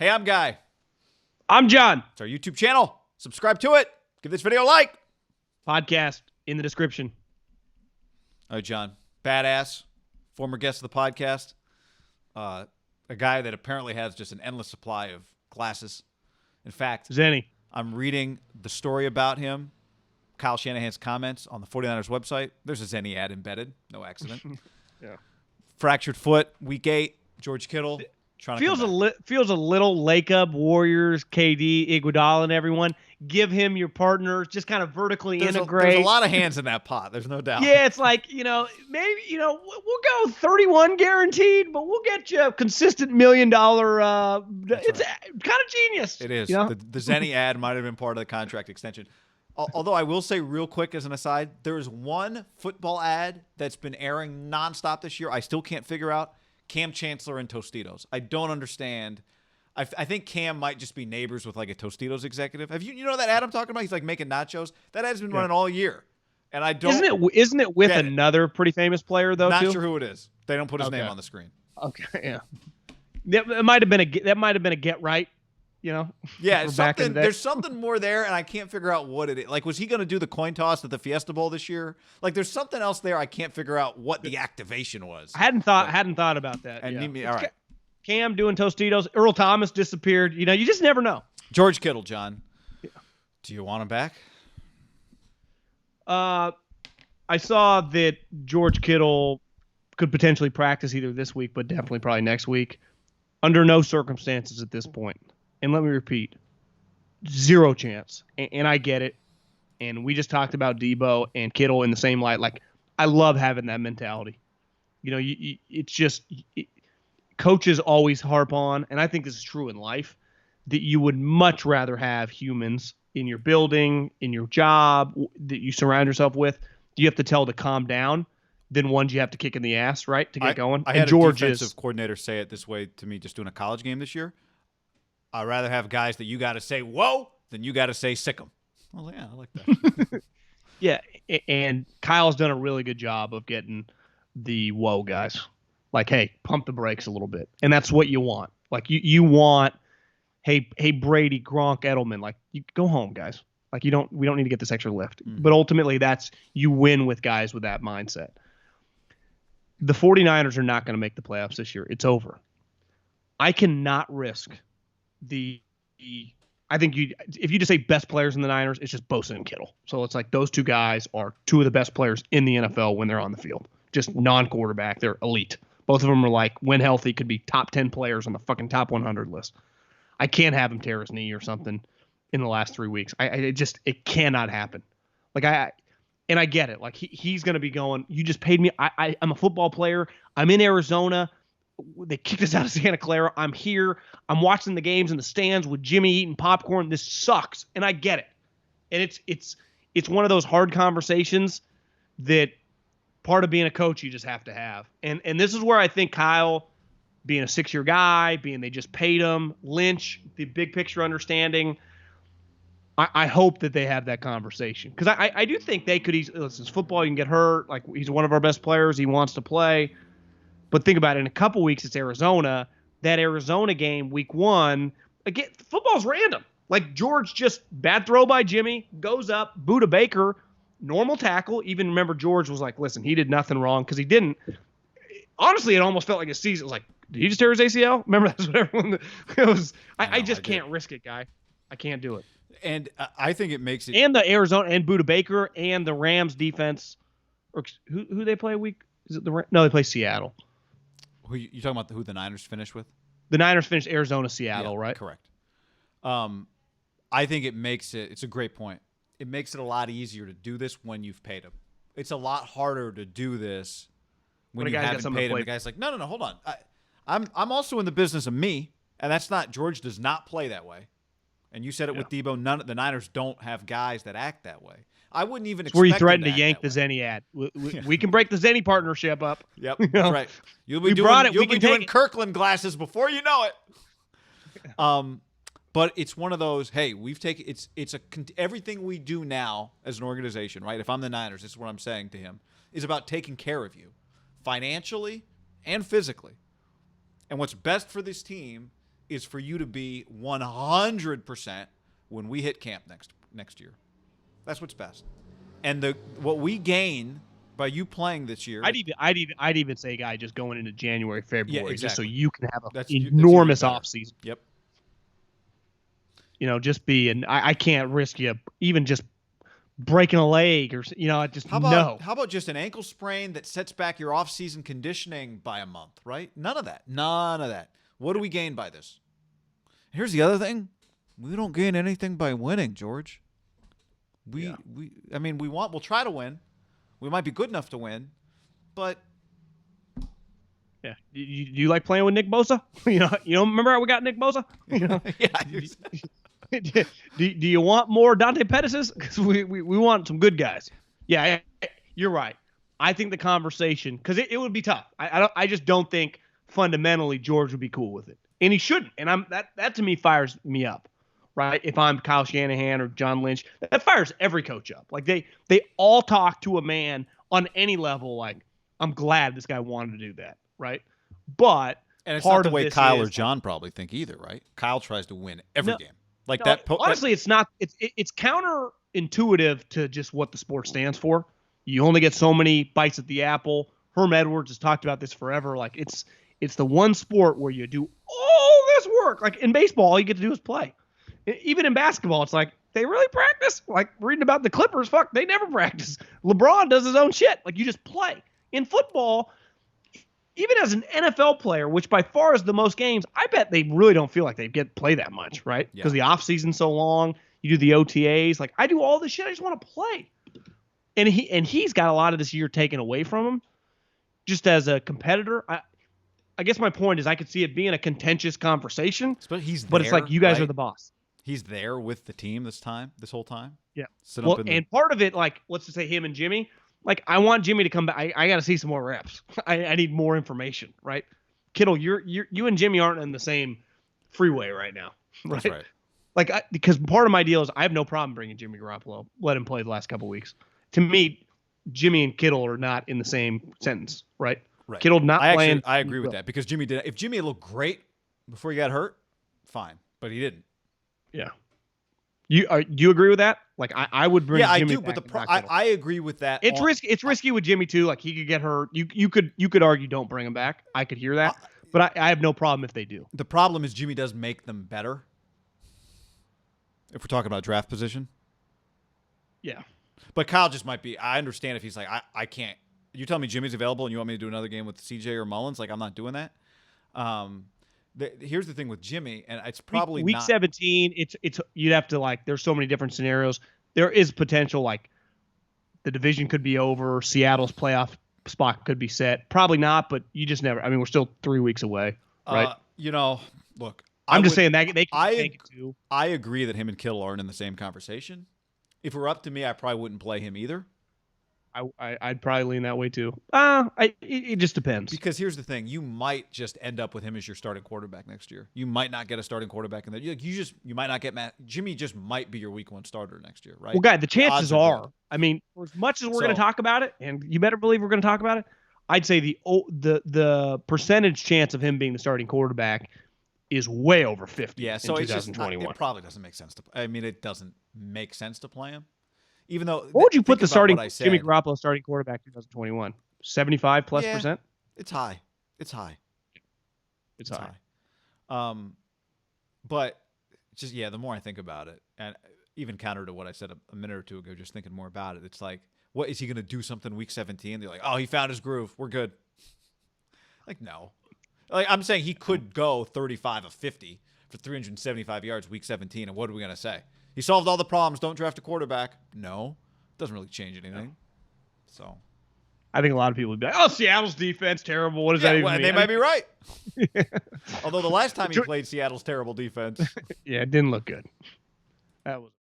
Hey, I'm Guy. I'm John. It's our YouTube channel. Subscribe to it. Give this video a like. Podcast in the description. All right, John. Badass. Former guest of the podcast. A guy that apparently has just an endless supply of glasses. In fact, Zenny. I'm reading the story about him. Kyle Shanahan's comments on the 49ers website. There's a Zenny ad embedded. No accident. Yeah. Fractured foot, week 8. George Kittle. Feels a little Lake Up Warriors, KD, Iguodala, and everyone. Give him your partners. Just kind of vertically integrate. There's a lot of hands in that pot. There's no doubt. Yeah, it's like, maybe, we'll go 31 guaranteed, but we'll get you a consistent $1 million. It's kind of genius. It is. The Zenny ad might have been part of the contract extension. Although I will say real quick as an aside, there is one football ad that's been airing nonstop this year. I still can't figure out. Cam Chancellor and Tostitos. I don't understand. I think Cam might just be neighbors with like a Tostitos executive. Have you know that ad I'm talking about? He's like making nachos. That ad's been running all year, and I don't. Isn't it with another pretty famous player though? Not sure who it is. They don't put his name on the screen. Okay, yeah. That might have been a get right. Yeah, there's something more there, and I can't figure out what it is. Like, was he going to do the coin toss at the Fiesta Bowl this year? Like, there's something else there. I can't figure out what the activation was. I hadn't thought about that. And all right, Cam doing Tostitos. Earl Thomas disappeared. You just never know. George Kittle, John. Yeah. Do you want him back? I saw that George Kittle could potentially practice either this week, but definitely probably next week. Under no circumstances at this point. And let me repeat, 0 chance. And I get it. And we just talked about Debo and Kittle in the same light. Like, I love having that mentality. It's just coaches always harp on, and I think this is true in life, that you would much rather have humans in your building, in your job, that you surround yourself with. You have to tell to calm down than ones you have to kick in the ass, right, to get going. I had a defensive coordinator say it this way to me just doing a college game this year. I'd rather have guys that you got to say, whoa, than you got to say, sick them. Well, yeah, I like that. Yeah, and Kyle's done a really good job of getting the whoa guys. Like, hey, pump the brakes a little bit. And that's what you want. Like, you want, hey, Brady, Gronk, Edelman, like, you go home, guys. Like, we don't need to get this extra lift. Mm-hmm. But ultimately, you win with guys with that mindset. The 49ers are not going to make the playoffs this year. It's over. I cannot risk I think if you just say best players in the Niners, it's just Bosa and Kittle. So it's like those two guys are two of the best players in the NFL when they're on the field. Just non-quarterback. They're elite. Both of them are like, when healthy, could be top 10 players on the fucking top 100 list. I can't have him tear his knee or something in the last 3 weeks. It cannot happen. Like I get it. Like he's going to be going, you just paid me. I'm a football player. I'm in Arizona. They kicked us out of Santa Clara. I'm here. I'm watching the games in the stands with Jimmy eating popcorn. This sucks, and I get it. And it's one of those hard conversations that part of being a coach you just have to have. And this is where I think Kyle, being a 6-year guy, being they just paid him, Lynch, the big picture understanding, I hope that they have that conversation. Because I do think they could easily, listen, it's football, you can get hurt. Like, he's one of our best players. He wants to play. But think about it. In a couple weeks, it's Arizona. That Arizona game, week 1, again, football's random. Like, George just bad throw by Jimmy, goes up, Buda Baker, normal tackle. Even remember, George was like, listen, he did nothing wrong because he didn't. Honestly, it almost felt like a season. It was like, did he just tear his ACL? Remember, that's what everyone it was. I just can't risk it, guy. I can't do it. And I think it makes it. And the Arizona and Buda Baker and the Rams defense. Or who they play a week? Is it the Rams? No, they play Seattle. Who you talking about? Who the Niners finished with? The Niners finished Arizona, Seattle, right? Correct. I think it makes it. It's a great point. It makes it a lot easier to do this when you've paid them. It's a lot harder to do this when you haven't paid him. The guy's like, no, hold on. I'm also in the business of me, and that's not. George does not play that way. And you said it with Debo. The Niners don't have guys that act that way. I wouldn't even expect. Where you threatened to yank the Zenny ad. We can break the Zenny partnership up. Yep, that's right. You'll be doing Kirkland glasses before you know it. But it's one of those. Hey, we've taken everything we do now as an organization, right? If I'm the Niners, this is what I'm saying to him, is about taking care of you, financially and physically. And what's best for this team is for you to be 100% when we hit camp next year. That's what's best. And what we gain by you playing this year, I'd even say, guy, just going into January, February, yeah, exactly. just so you can have that's enormous offseason. Yep. Just I can't risk you even just breaking a leg or just how about just an ankle sprain that sets back your off-season conditioning by a month, right? None of that. What do we gain by this? Here's the other thing: we don't gain anything by winning, George. We'll try to win. We might be good enough to win, but yeah, do you like playing with Nick Bosa? Remember how we got Nick Bosa? Yeah. Do you want more Dante Pettis? Because we want some good guys. Yeah, you're right. I think the conversation, because it would be tough. I just don't think fundamentally George would be cool with it, and he shouldn't. And that to me fires me up, right? If I'm Kyle Shanahan or John Lynch, that fires every coach up. Like they all talk to a man on any level. Like, I'm glad this guy wanted to do that, right? But and it's not the way Kyle or John probably think either, right? Kyle tries to win every game. Honestly, it's not. It's counterintuitive to just what the sport stands for. You only get so many bites at the apple. Herm Edwards has talked about this forever. Like it's the one sport where you do all this work. Like in baseball, all you get to do is play. Even in basketball, it's like they really practice. Like reading about the Clippers, they never practice. LeBron does his own shit. Like you just play. In football, even as an NFL player, which by far is the most games, I bet they really don't feel like they get play that much, right? Because the offseason's so long. You do the OTAs. Like, I do all this shit. I just want to play. And he's got a lot of this year taken away from him just as a competitor. I guess my point is I could see it being a contentious conversation. But it's like you guys are the boss. He's there with the team this whole time? Yeah. And part of it, like, let's just say him and Jimmy – like, I want Jimmy to come back. I got to see some more reps. I need more information, right? Kittle, you and Jimmy aren't in the same freeway right now, right? That's right. Like, because part of my deal is I have no problem bringing Jimmy Garoppolo. Let him play the last couple of weeks. To me, Jimmy and Kittle are not in the same sentence, right? Right. Kittle not playing. I agree with that because Jimmy did. If Jimmy had looked great before he got hurt, fine, but he didn't. Yeah. Do you agree with that? Like I would bring. Yeah, Jimmy I do. But I agree with that. It's risky. It's risky with Jimmy too. Like he could get hurt. You could argue don't bring him back. I could hear that, but I have no problem if they do. The problem is Jimmy does make them better. If we're talking about draft position. Yeah. But Kyle just might be. I understand if he's like I can't. You tell me Jimmy's available and you want me to do another game with CJ or Mullins. Like I'm not doing that. Here's the thing with Jimmy, and it's probably week 17. It's you'd have to like. There's so many different scenarios. There is potential like the division could be over. Seattle's playoff spot could be set. Probably not, but you just never. I mean, we're still 3 weeks away, right? Look. I'm just saying that they can take it too. I agree that him and Kittle aren't in the same conversation. If it were up to me, I probably wouldn't play him either. I'd probably lean that way too. It just depends. Because here's the thing: you might just end up with him as your starting quarterback next year. You might not get a starting quarterback in there. You might not get Matt. Jimmy just might be your week 1 starter next year, right? Well, guy, the chances are. I mean, as much as we're going to talk about it, and you better believe we're going to talk about it, I'd say the percentage chance of him being the starting quarterback is way over 50. Yeah, so in 2021. It probably doesn't make sense to. I mean, it doesn't make sense to play him. Even though, what would you put the starting Jimmy Garoppolo starting quarterback 2021? 75+%? It's high. It's high. But just the more I think about it, and even counter to what I said a minute or two ago, just thinking more about it, it's like, what is he going to do something week 17? They're like, oh, he found his groove. We're good. Like, no. Like I'm saying, he could go 35 of 50 for 375 yards week 17, and what are we going to say? He solved all the problems. Don't draft a quarterback. No, it doesn't really change anything. No. So, I think a lot of people would be like, "Oh, Seattle's defense terrible. What does that even mean?" They might be right. Although the last time he played Seattle's terrible defense, it didn't look good. That was.